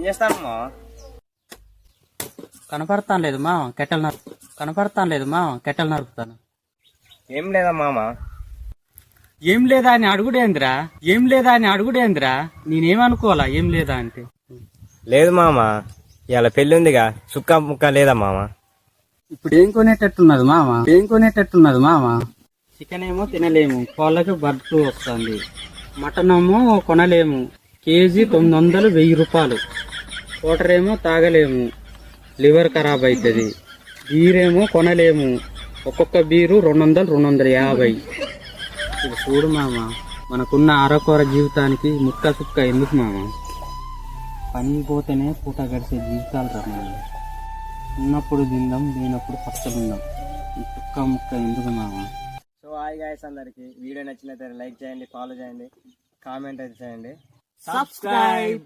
చేస్తాను మా? కనపడతాను లేదు మా కెట్టెలు నరుకుతాను. ఏం లేదా మామ? ఏం లేదా అని అడుగుడేంద్రా నేనేమనుకోవాలా ఏం లేదా అంటే. లేదు మామ, ఇవాళ పెళ్లి ఉందిగా, సుక్క ముక్క లేదా మామ? ఇప్పుడు ఏం కొనేటట్టున్నది మామ? చికెన్ ఏమో తినలేము, కోళ్ళకి బర్డ్ ఫ్లూ వస్తుంది. మటన్ ఏమో కొనలేము, కేజీ 900 1000 రూపాయలు. వాటర్ ఏమో తాగలేము, లివర్ ఖరాబ్ అవుతుంది. బీరేమో కొనలేము, ఒక్కొక్క బీరు 200 250. ఇది చూడు మామ, మనకున్న అరకొర జీవితానికి ముక్క సుక్క ఎందుకు మామ? పని పోతేనే పూట గడిచే జీవితాలు రా మామ. ఉన్నప్పుడు తిందాం, లేనప్పుడు పచ్చలుందాం. ఈ సుక్క ముక్క ఎందుకు మామ? సో హాయ్ గైస్, అందరికి వీడియో నచ్చినట్లయితే లైక్ చేయండి, ఫాలో చేయండి, కామెంట్ అయితే చేయండి, సబ్స్క్రైబ్.